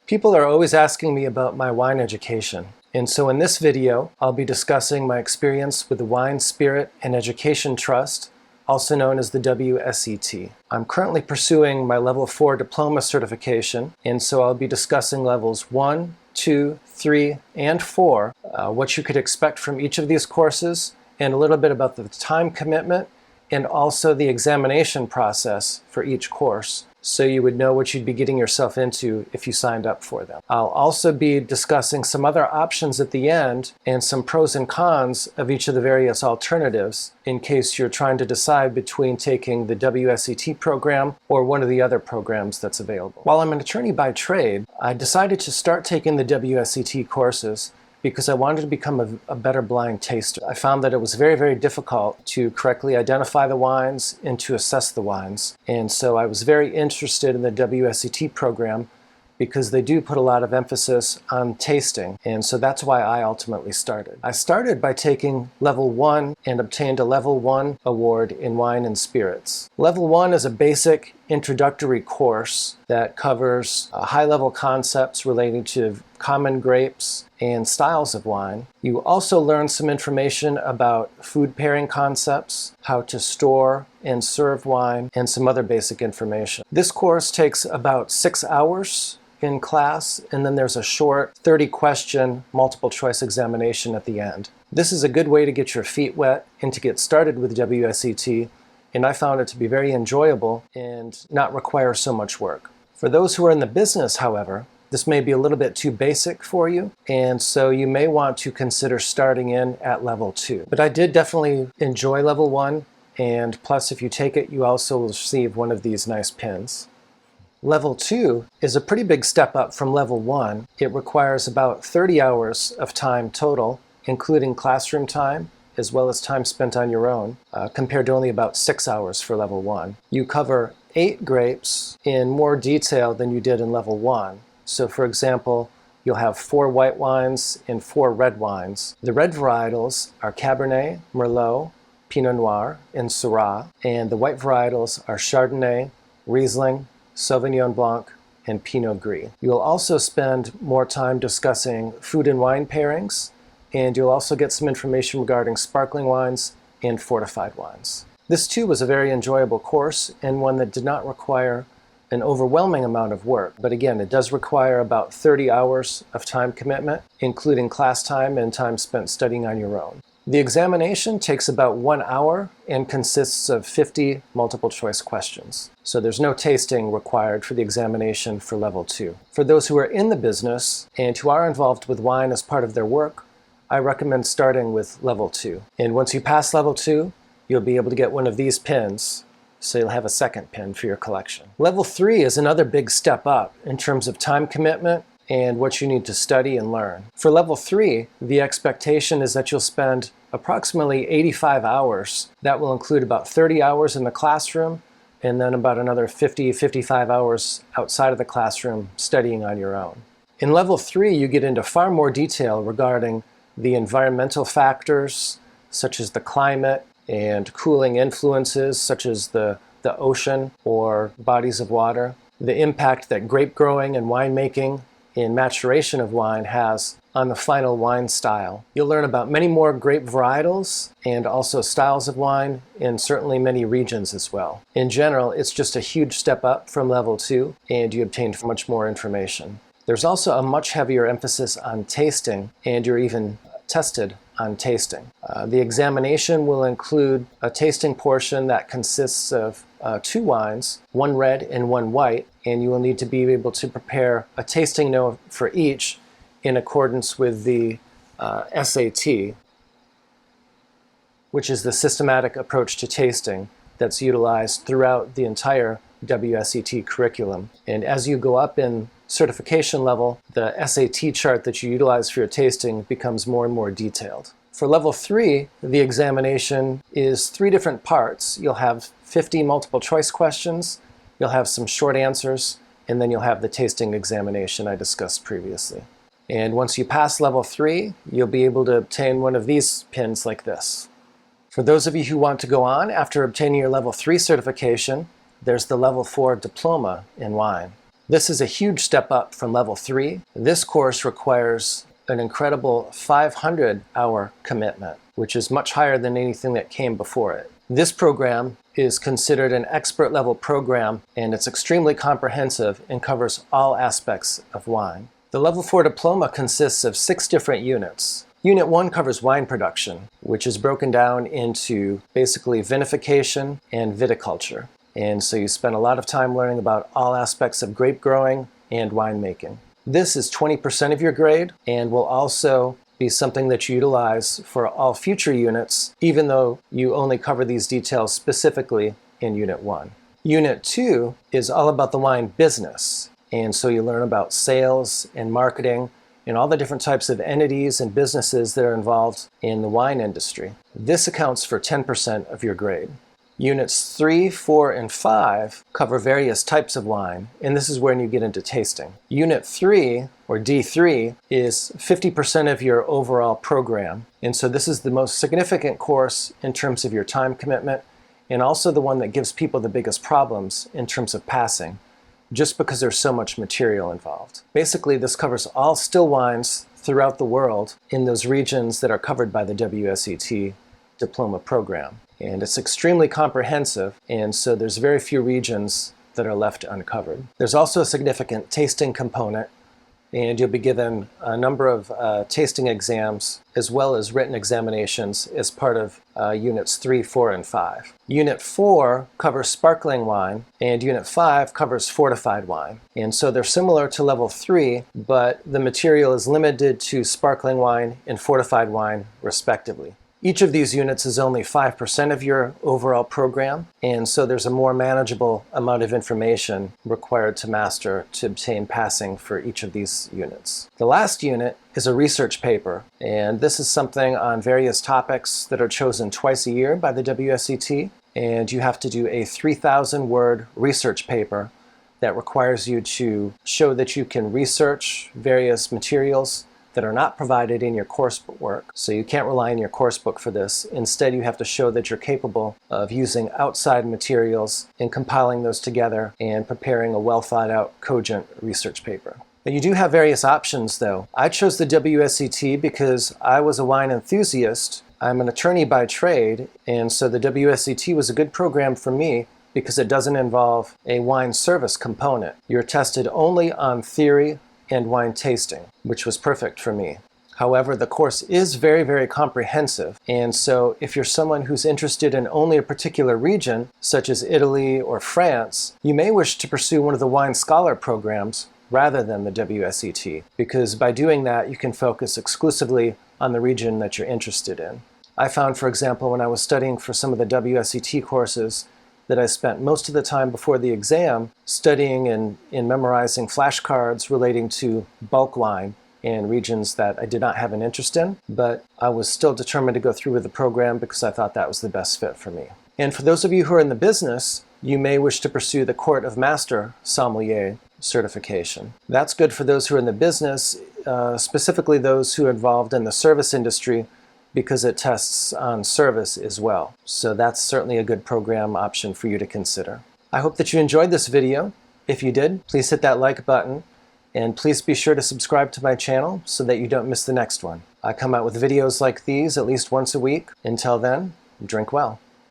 People are always asking me about my wine education, and so in this video I'll be discussing my experience with the Wine, Spirit, and Education Trust, also known as the WSET. I'm currently pursuing my Level 4 Diploma certification, and so I'll be discussing Levels 1, 2, 3, and 4, what you could expect from each of these courses, and a little bit about the time commitment, and also the examination process for each course, so you would know what you'd be getting yourself into if you signed up for them. I'll also be discussing some other options at the end and some pros and cons of each of the various alternatives in case you're trying to decide between taking the WSET program or one of the other programs that's available. While I'm an attorney by trade, I decided to start taking the WSET courses because I wanted to become a better blind taster. I found that it was very, very difficult to correctly identify the wines and to assess the wines. And so I was very interested in the WSET program because they do put a lot of emphasis on tasting. And so that's why I ultimately started. I started by taking Level 1 and obtained a Level 1 award in wine and spirits. Level 1 is a basic introductory course that covers high-level concepts relating to common grapes and styles of wine. You also learn some information about food pairing concepts, how to store and serve wine, and some other basic information. This course takes about 6 hours in class, and then there's a short 30-question multiple choice examination at the end. This is a good way to get your feet wet and to get started with WSET, and I found it to be very enjoyable and not require so much work. For those who are in the business, however, this may be a little bit too basic for you, and so you may want to consider starting in at Level 2. But I did definitely enjoy Level 1, and plus if you take it, you also will receive one of these nice pins. Level 2 is a pretty big step up from Level 1. It requires about 30 hours of time total, including classroom time, as well as time spent on your own, compared to only about 6 hours for Level 1. You cover 8 grapes in more detail than you did in Level 1. So for example, you'll have 4 white wines and 4 red wines. The red varietals are Cabernet, Merlot, Pinot Noir, and Syrah, and the white varietals are Chardonnay, Riesling, Sauvignon Blanc, and Pinot Gris. You'll also spend more time discussing food and wine pairings, and you'll also get some information regarding sparkling wines and fortified wines. This too was a very enjoyable course and one that did not require an overwhelming amount of work, but again, it does require about 30 hours of time commitment, including class time and time spent studying on your own. The examination takes about 1 hour and consists of 50 multiple choice questions. So there's no tasting required for the examination for Level 2. For those who are in the business and who are involved with wine as part of their work, I recommend starting with Level 2. And once you pass Level 2, you'll be able to get one of these pins, so you'll have a second pin for your collection. Level 3 is another big step up in terms of time commitment and what you need to study and learn. For Level 3, the expectation is that you'll spend approximately 85 hours. That will include about 30 hours in the classroom and then about another 55 hours outside of the classroom studying on your own. In Level 3, you get into far more detail regarding the environmental factors, such as the climate and cooling influences, such as the ocean or bodies of water, the impact that grape growing and winemaking and maturation of wine has on the final wine style. You'll learn about many more grape varietals and also styles of wine in certainly many regions as well. In general, it's just a huge step up from Level 2 and you obtain much more information. There's also a much heavier emphasis on tasting, and you're even tested on tasting. The examination will include a tasting portion that consists of 2 wines, 1 red and 1 white, and you will need to be able to prepare a tasting note for each in accordance with the SAT, which is the systematic approach to tasting that's utilized throughout the entire WSET curriculum. And as you go up in certification level, the SAT chart that you utilize for your tasting becomes more and more detailed. For Level 3, the examination is 3 different parts. You'll have 50 multiple choice questions, you'll have some short answers, and then you'll have the tasting examination I discussed previously. And once you pass Level 3, you'll be able to obtain one of these pins like this. For those of you who want to go on after obtaining your Level 3 certification, there's the Level 4 Diploma in wine. This is a huge step up from level 3. This course requires an incredible 500-hour commitment, which is much higher than anything that came before it. This program is considered an expert level program, and it's extremely comprehensive and covers all aspects of wine. The level 4 diploma consists of 6 different units. Unit 1 covers wine production, which is broken down into basically vinification and viticulture. And so you spend a lot of time learning about all aspects of grape growing and winemaking. This is 20% of your grade and will also be something that you utilize for all future units, even though you only cover these details specifically in Unit 1. Unit 2 is all about the wine business, and so you learn about sales and marketing and all the different types of entities and businesses that are involved in the wine industry. This accounts for 10% of your grade. Units 3, 4, and 5 cover various types of wine, and this is when you get into tasting. Unit 3, or D3, is 50% of your overall program, and so this is the most significant course in terms of your time commitment, and also the one that gives people the biggest problems in terms of passing, just because there's so much material involved. Basically, this covers all still wines throughout the world in those regions that are covered by the WSET Diploma program. And it's extremely comprehensive, and so there's very few regions that are left uncovered. There's also a significant tasting component, and you'll be given a number of tasting exams as well as written examinations as part of Units 3, 4, and 5. Unit 4 covers sparkling wine, and Unit 5 covers fortified wine. And so they're similar to Level 3, but the material is limited to sparkling wine and fortified wine, respectively. Each of these units is only 5% of your overall program, and so there's a more manageable amount of information required to master to obtain passing for each of these units. The last unit is a research paper, and this is something on various topics that are chosen twice a year by the WSET, and you have to do a 3,000-word research paper that requires you to show that you can research various materials that are not provided in your coursework. So you can't rely on your coursebook for this. Instead, you have to show that you're capable of using outside materials and compiling those together and preparing a well thought out, cogent research paper. But you do have various options though. I chose the WSET because I was a wine enthusiast. I'm an attorney by trade, and so the WSET was a good program for me because it doesn't involve a wine service component. You're tested only on theory and wine tasting, which was perfect for me. However, the course is very, very comprehensive, and so if you're someone who's interested in only a particular region, such as Italy or France, you may wish to pursue one of the Wine Scholar programs rather than the WSET, because by doing that, you can focus exclusively on the region that you're interested in. I found, for example, when I was studying for some of the WSET courses, that I spent most of the time before the exam studying and memorizing flashcards relating to bulk wine and regions that I did not have an interest in, but I was still determined to go through with the program because I thought that was the best fit for me. And for those of you who are in the business, you may wish to pursue the Court of Master Sommelier certification. That's good for those who are in the business, specifically those who are involved in the service industry, because it tests on service as well. So that's certainly a good program option for you to consider. I hope that you enjoyed this video. If you did, please hit that like button, and please be sure to subscribe to my channel so that you don't miss the next one. I come out with videos like these at least once a week. Until then, drink well.